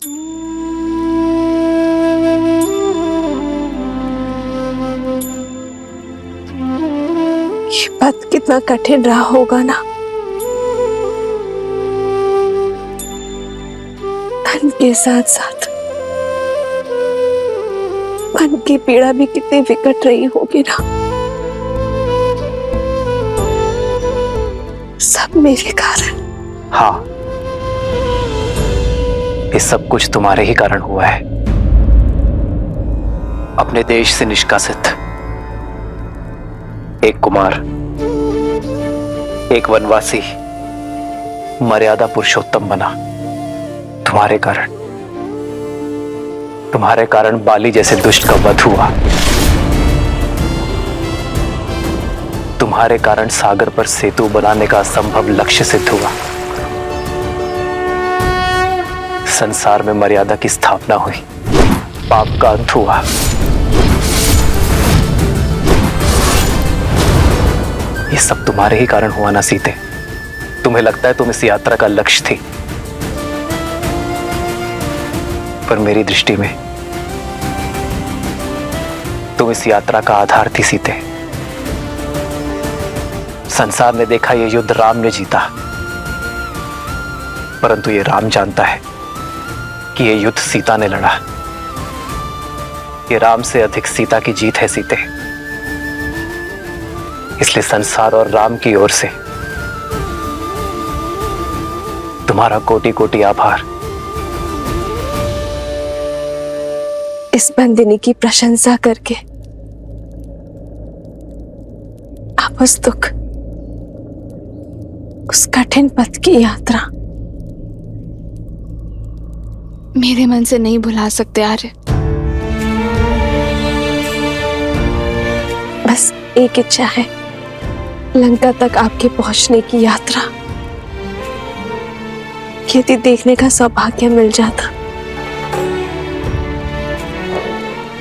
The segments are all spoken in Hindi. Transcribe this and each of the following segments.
ये पथ कितना कठिन रहा होगा ना। धन के साथ साथ मन की पीड़ा भी कितनी विकट रही होगी ना। सब मेरे कारण। हाँ, ये सब कुछ तुम्हारे ही कारण हुआ है। अपने देश से निष्कासित एक कुमार, एक वनवासी मर्यादा पुरुषोत्तम बना तुम्हारे कारण। तुम्हारे कारण बाली जैसे दुष्ट का वध हुआ। तुम्हारे कारण सागर पर सेतु बनाने का असंभव लक्ष्य सिद्ध हुआ। संसार में मर्यादा की स्थापना हुई, पाप का अंत हुआ। ये सब तुम्हारे ही कारण हुआ ना सीते। तुम्हें लगता है तुम इस यात्रा का लक्ष्य थी, पर मेरी दृष्टि में तुम इस यात्रा का आधार थी सीते। संसार ने देखा यह युद्ध राम ने जीता, परंतु ये राम जानता है कि यह युद्ध सीता ने लड़ा। ये राम से अधिक सीता की जीत है सीते। इसलिए संसार और राम की ओर से तुम्हारा कोटि कोटि आभार। इस बंदिनी की प्रशंसा करके आप उस दुख, उस कठिन पथ की यात्रा मेरे मन से नहीं भुला सकते आर्य। बस एक इच्छा है, लंका तक आपके पहुंचने की यात्रा यदि देखने का सौभाग्य मिल जाता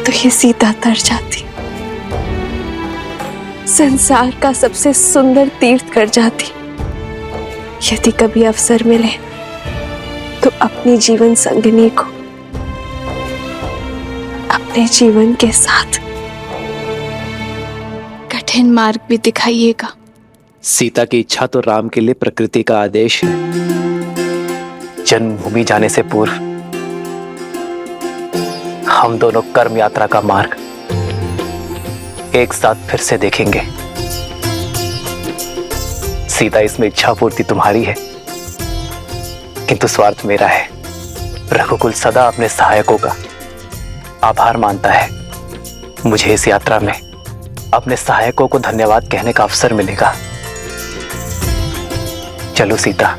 तो ये सीता तर जाती, संसार का सबसे सुंदर तीर्थ कर जाती। यदि कभी अवसर मिले तो अपनी जीवन संगिनी को अपने जीवन के साथ कठिन मार्ग भी दिखाइएगा। सीता की इच्छा तो राम के लिए प्रकृति का आदेश है। जन्मभूमि जाने से पूर्व हम दोनों कर्म यात्रा का मार्ग एक साथ फिर से देखेंगे। सीता, इसमें इच्छा पूर्ति तुम्हारी है, किंतु स्वार्थ मेरा है। रघुकुल सदा अपने सहायकों का आभार मानता है। मुझे इस यात्रा में अपने सहायकों को धन्यवाद कहने का अवसर मिलेगा। चलो सीता,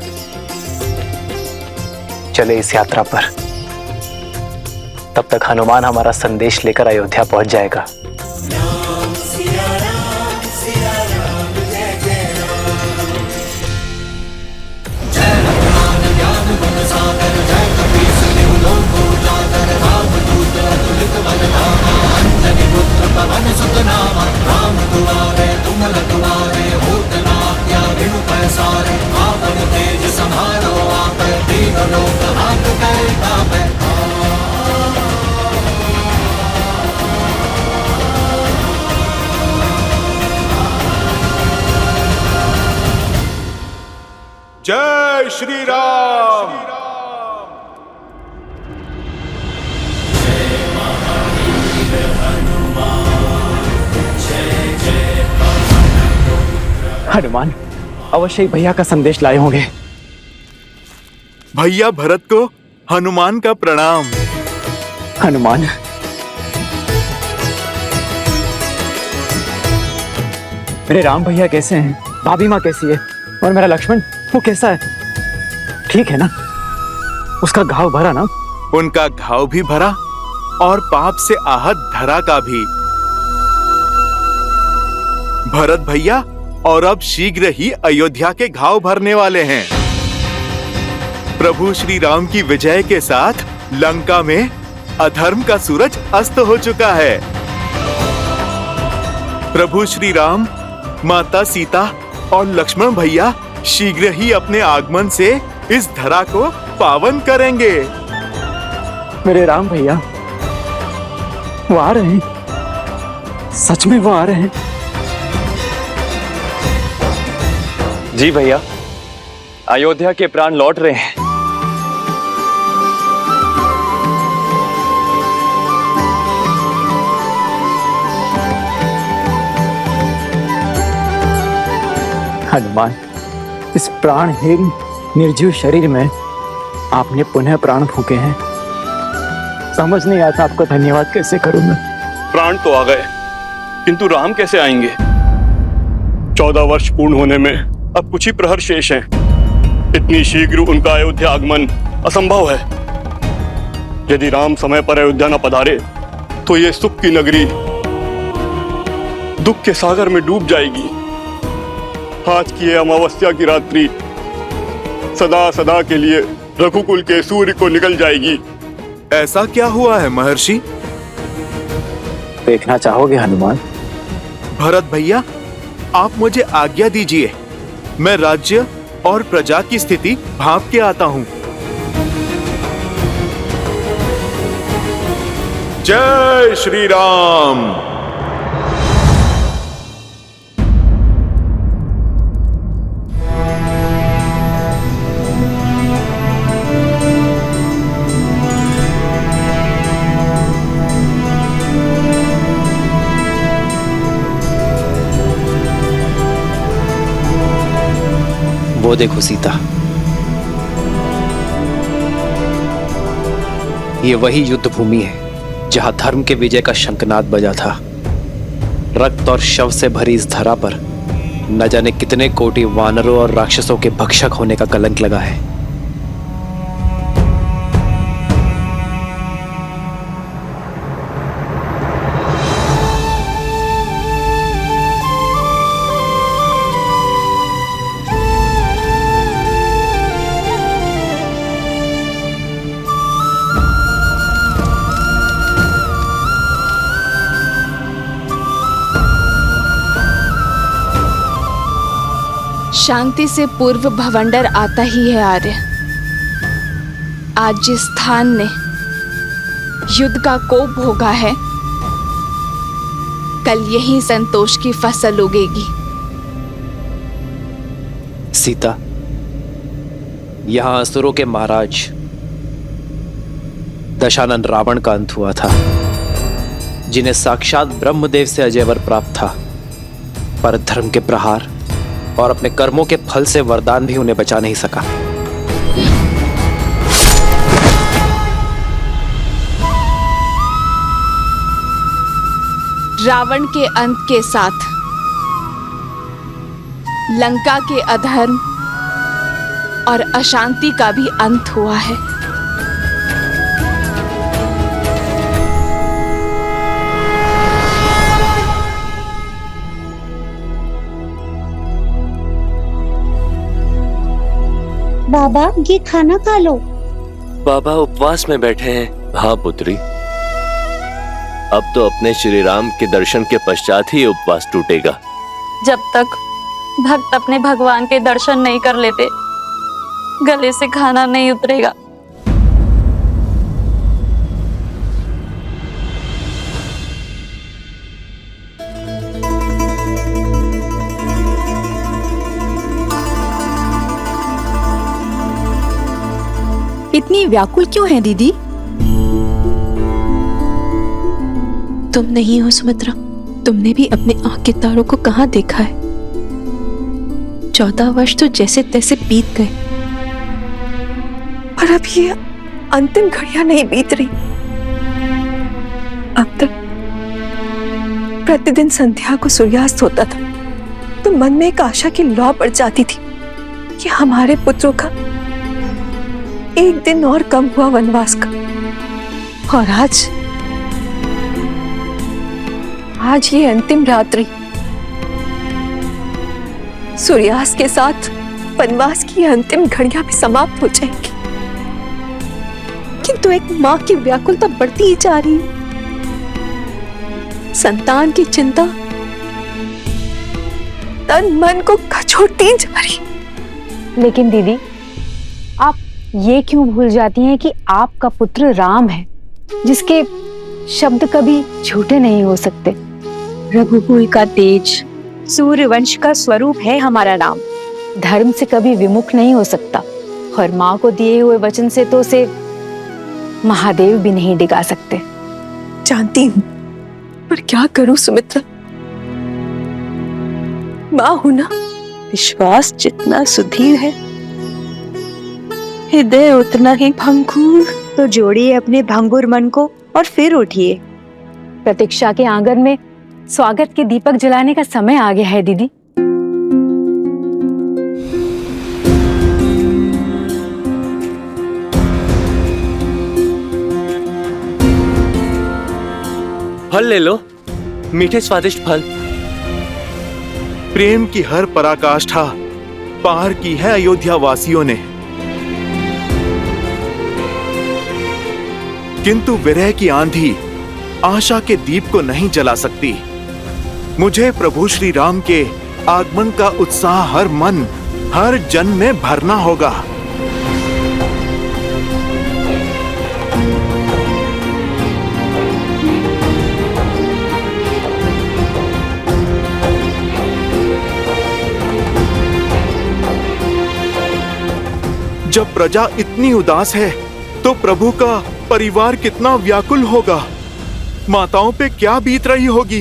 चले इस यात्रा पर। तब तक हनुमान हमारा संदेश लेकर अयोध्या पहुंच जाएगा। जय श्री राम। हनुमान अवश्य ही भैया का संदेश लाए होंगे। भैया भरत को हनुमान का प्रणाम। हनुमान, मेरे राम भैया कैसे हैं? भाभी माँ कैसी है? और मेरा लक्ष्मण, वो कैसा है? ठीक है ना? उसका घाव भरा ना? उनका घाव भी भरा और पाप से आहत धरा का भी। भरत भैया और अब शीघ्र ही अयोध्या के घाव भरने वाले हैं। प्रभु श्री राम की विजय के साथ लंका में अधर्म का सूरज अस्त हो चुका है। प्रभु श्री राम, माता सीता और लक्ष्मण भैया शीघ्र ही अपने आगमन से इस धरा को पावन करेंगे। मेरे राम भैया वो आ रहे हैं, सच में वो आ रहे हैं। जी भैया, अयोध्या के प्राण लौट रहे हैं। हनुमान, इस प्राणहीन निर्जीव शरीर में आपने पुनः प्राण फूके हैं। समझ नहीं आता आपका धन्यवाद कैसे करूं मैं। प्राण तो आ गए, किंतु राम कैसे आएंगे? 14 वर्ष पूर्ण होने में अब कुछ ही प्रहर शेष हैं। इतनी शीघ्र उनका अयोध्या आगमन असंभव है। यदि राम समय पर अयोध्या न पधारे तो ये सुख की नगरी दुख के सागर में डूब जाएगी। आज की यह अमावस्या की रात्रि सदा सदा के लिए रघुकुल के सूर्य को निकल जाएगी। ऐसा क्या हुआ है महर्षि? देखना चाहोगे हनुमान? भरत भैया, आप मुझे आज्ञा दीजिए, मैं राज्य और प्रजा की स्थिति भांप के आता हूँ। जय श्री राम। वो देखो सीता, ये वही युद्ध भूमि है जहां धर्म के विजय का शंखनाद बजा था। रक्त और शव से भरी इस धरा पर न जाने कितने कोटि वानरों और राक्षसों के भक्षक होने का कलंक लगा है। शांति से पूर्व भवंडर आता ही है आर्य। आज जिस स्थान ने युद्ध का कोप भोगा है, कल यही संतोष की फसल उगेगी। सीता, यहां असुरों के महाराज दशानन रावण का अंत हुआ था, जिन्हें साक्षात ब्रह्मदेव से अजयवर प्राप्त था, पर धर्म के प्रहार और अपने कर्मों के फल से वरदान भी उन्हें बचा नहीं सका। रावण के अंत के साथ लंका के अधर्म और अशांति का भी अंत हुआ है। बाबा, ये खाना खा लो। बाबा उपवास में बैठे हैं। हाँ पुत्री, अब तो अपने श्री राम के दर्शन के पश्चात ही उपवास टूटेगा। जब तक भक्त अपने भगवान के दर्शन नहीं कर लेते, गले से खाना नहीं उतरेगा। इतनी व्याकुल क्यों है दीदी? तुम नहीं हो सुमित्रा, तुमने भी अपने आंख के तारों को कहाँ देखा है? 14 वर्ष तो जैसे तैसे बीत गए, पर अब ये अंतिम घड़ियां नहीं बीत रही। अब तक प्रतिदिन संध्या को सूर्यास्त होता था तो मन में एक आशा की लौ पड़ जाती थी कि हमारे पुत्रों का एक दिन और कम हुआ वनवास का। और आज ये अंतिम रात्रि, सूर्यास्त के साथ वनवास की अंतिम घड़ियां भी समाप्त हो जाएंगी, किंतु एक मां की व्याकुलता बढ़ती ही जा रही है। संतान की चिंता तन मन को कचोटती जा रही। लेकिन दीदी, आप ये क्यों भूल जाती हैं कि आपका पुत्र राम है? जिसके शब्द कभी झूठे नहीं हो सकते। रघुकुल का तेज, सूर्यवंश का स्वरूप है हमारा राम। धर्म से कभी विमुख नहीं हो सकता और माँ को दिए हुए वचन से तो उसे महादेव भी नहीं डिगा सकते। जानती हूँ, पर क्या करूं सुमित्रा, माँ हूं ना। विश्वास जितना सुदृढ़ है, हृदय उतना ही भंगुर। तो जोड़िए अपने भंगुर मन को और फिर उठिए। प्रतीक्षा के आंगन में स्वागत के दीपक जलाने का समय आ गया है दीदी। फल ले लो, मीठे स्वादिष्ट फल। प्रेम की हर पराकाष्ठा पार की है अयोध्या वासियों ने, किंतु विरह की आंधी आशा के दीप को नहीं जला सकती। मुझे प्रभु श्री राम के आगमन का उत्साह हर मन, हर जन में भरना होगा। जब प्रजा इतनी उदास है तो प्रभु का परिवार कितना व्याकुल होगा। माताओं पे क्या बीत रही होगी।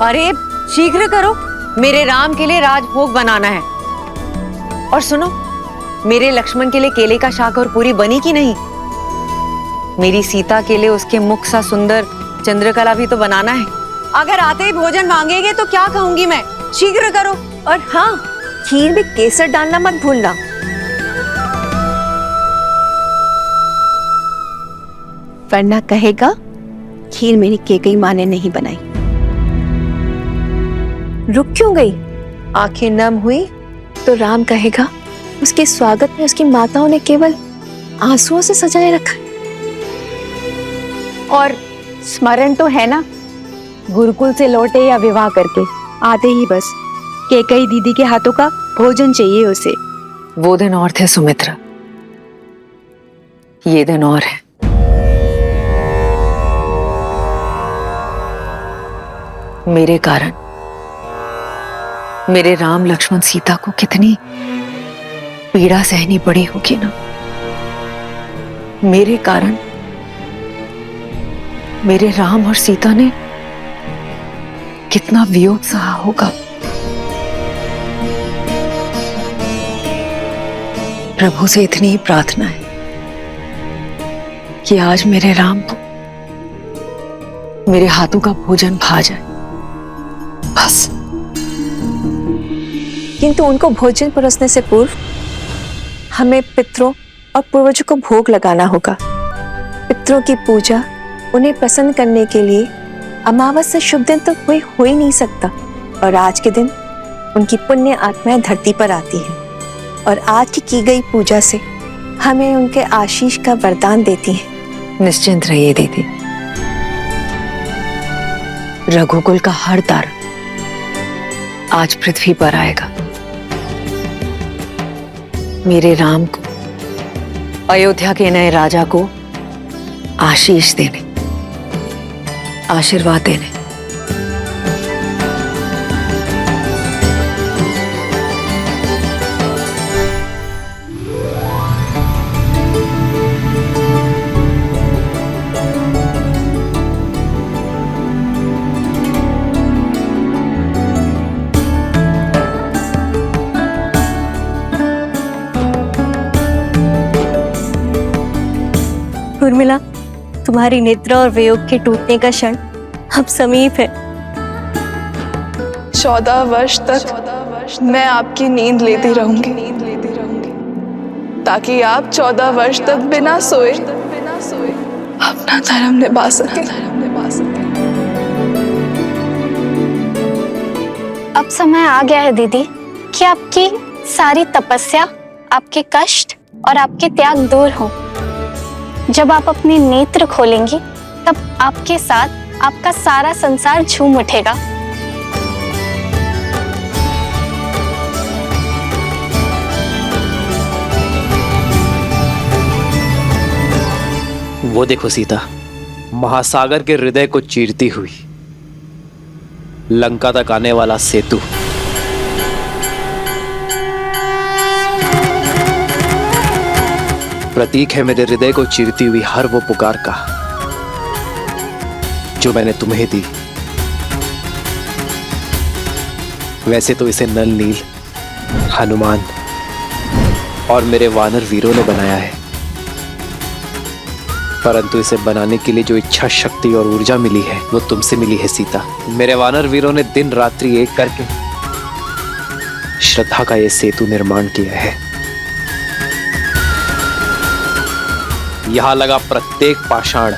अरे शीघ्र करो, मेरे राम के लिए राजभोग बनाना है। और सुनो, मेरे लक्ष्मण के लिए केले का शाक और पूरी बनी कि नहीं? मेरी सीता के लिए उसके मुख सा सुंदर चंद्रकला भी तो बनाना है। अगर आते ही भोजन मांगेंगे तो क्या कहूंगी मैं? शीघ्र करो। और हाँ, खीर में केसर डालना मत भूलना। वरना कहेगा खीर मेरी केकई माँ ने नहीं बनाई। रुक क्यों गई? आंखें नम हुई तो राम कहेगा उसके स्वागत में उसकी माताओं ने केवल आंसुओं से सजाए रखा। और स्मरण तो है ना, गुरुकुल से लौटे या विवाह करके आते ही बस केकई दीदी के हाथों का भोजन चाहिए उसे। वो दिन और थे सुमित्रा, ये दिन और है। मेरे कारण मेरे राम लक्ष्मण सीता को कितनी पीड़ा सहनी पड़ी होगी ना। मेरे कारण मेरे राम और सीता ने कितना वियोग सहा होगा। प्रभु से इतनी ही प्रार्थना है कि आज मेरे राम को मेरे हाथों का भोजन भा जाए, बस। किंतु उनको भोजन परोसने से पूर्व हमें पितरों और पूर्वजों को भोग लगाना होगा। पितरों की पूजा उन्हें प्रसन्न करने के लिए अमावस्या शुभ दिन तो कोई हो ही नहीं सकता। और आज के दिन उनकी पुण्य आत्माएं धरती पर आती हैं और आज की गई पूजा से हमें उनके आशीष का वरदान देती हैं। निश्चिंत रहिए दीदी, रघुकुल का हर तार आज पृथ्वी पर आएगा। मेरे राम को, अयोध्या के नए राजा को आशीष देने, आशीर्वाद देने। उर्मिला, तुम्हारी निद्रा और वियोग के टूटने का क्षण अब समीप है। 14 वर्ष तक मैं आपकी नींद लेती रहूंगी, ताकि आप 14 वर्ष तक बिना सोए अपना धर्म निभा सके। अब समय आ गया है दीदी कि आपकी सारी तपस्या, आपके कष्ट और आपके त्याग दूर हो। जब आप अपने नेत्र खोलेंगी तब आपके साथ आपका सारा संसार झूम उठेगा। वो देखो सीता, महासागर के हृदय को चीरती हुई लंका तक आने वाला सेतु। प्रतीक है मेरे हृदय को चीरती हुई हर वो पुकार का जो मैंने तुम्हें दी। वैसे तो इसे नल नील, हनुमान और मेरे वानर वीरों ने बनाया है, परंतु इसे बनाने के लिए जो इच्छा शक्ति और ऊर्जा मिली है वो तुमसे मिली है सीता। मेरे वानर वीरों ने दिन रात्रि एक करके श्रद्धा का ये सेतु निर्माण किया है। यहां लगा प्रत्येक पाषाण,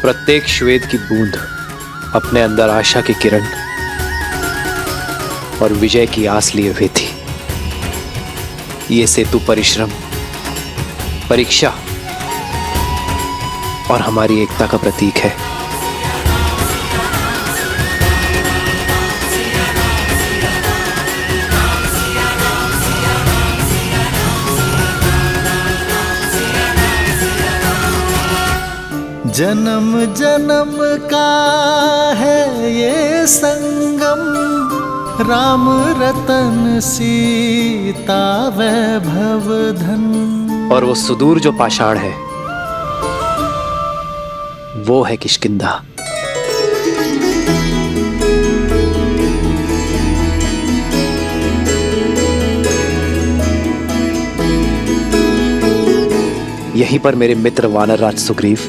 प्रत्येक श्वेत की बूंद अपने अंदर आशा की किरण और विजय की आस लिए हुए थी। ये सेतु परिश्रम, परीक्षा और हमारी एकता का प्रतीक है। जन्म जन्म का है ये संगम, राम रतन सीता वैभव धन। और वो सुदूर जो पाषाण है वो है किष्किंधा। यहीं पर मेरे मित्र वानरराज सुग्रीव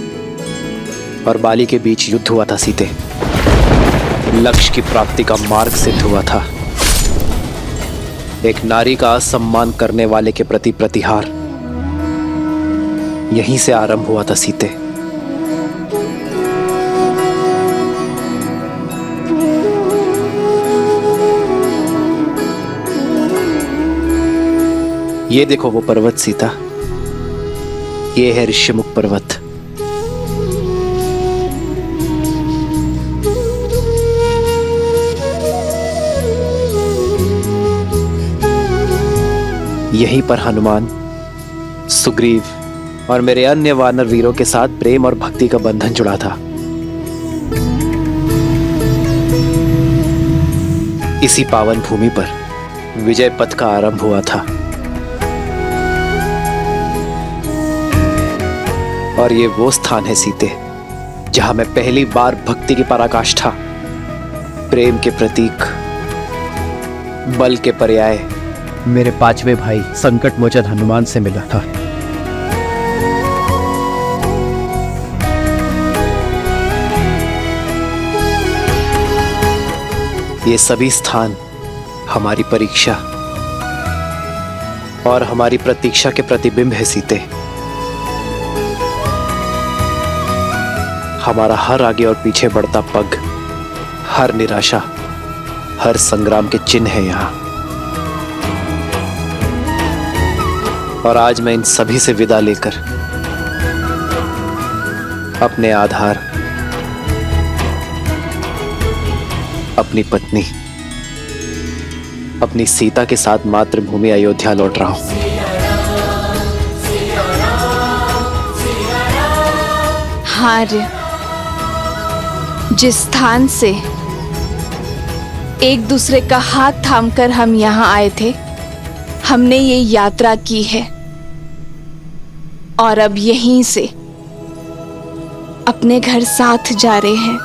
और बाली के बीच युद्ध हुआ था सीते। लक्ष्य की प्राप्ति का मार्ग सिद्ध हुआ था। एक नारी का सम्मान करने वाले के प्रति प्रतिहार यहीं से आरंभ हुआ था सीते। ये देखो वो पर्वत सीता, ये है ऋष्यमुख पर्वत। यहीं पर हनुमान, सुग्रीव और मेरे अन्य वानर वीरों के साथ प्रेम और भक्ति का बंधन जुड़ा था। इसी पावन भूमि पर विजय पथ का आरंभ हुआ था। और ये वो स्थान है सीते जहां मैं पहली बार भक्ति की पराकाष्ठा, प्रेम के प्रतीक, बल के पर्याय मेरे पांचवे भाई संकट मोचन हनुमान से मिला था। ये सभी स्थान हमारी परीक्षा और हमारी प्रतीक्षा के प्रतिबिंब है सीते। हमारा हर आगे और पीछे बढ़ता पग, हर निराशा, हर संग्राम के चिन्ह है यहाँ। और आज मैं इन सभी से विदा लेकर अपने आधार, अपनी पत्नी, अपनी सीता के साथ मातृभूमि अयोध्या लौट रहा हूं। आर्य, जिस स्थान से एक दूसरे का हाथ थामकर हम यहाँ आए थे, हमने ये यात्रा की है और अब यहीं से अपने घर साथ जा रहे हैं।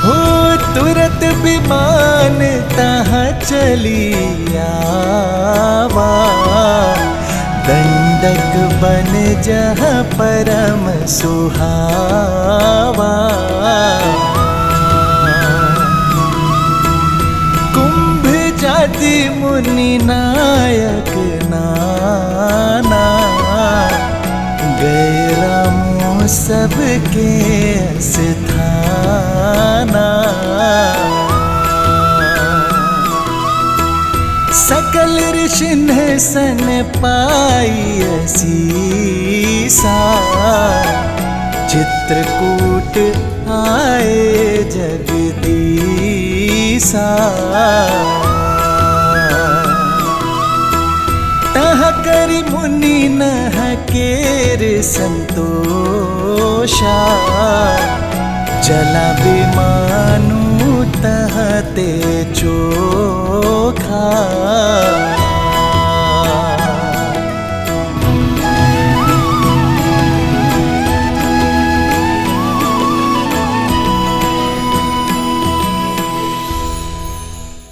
हो तुरंत विमान तहाँ चली आवा, दंडक बन जहाँ परम सुहावा। कुंभ जाति मुनि नायक नाना, गए रामो सबके स्थाना। सक सकल ऋषिन सन पाई असीसा, चित्रकूट आए जगदीसा। तह करी मुनि नह केर संतोषा, जला विमानु तहते चोखा।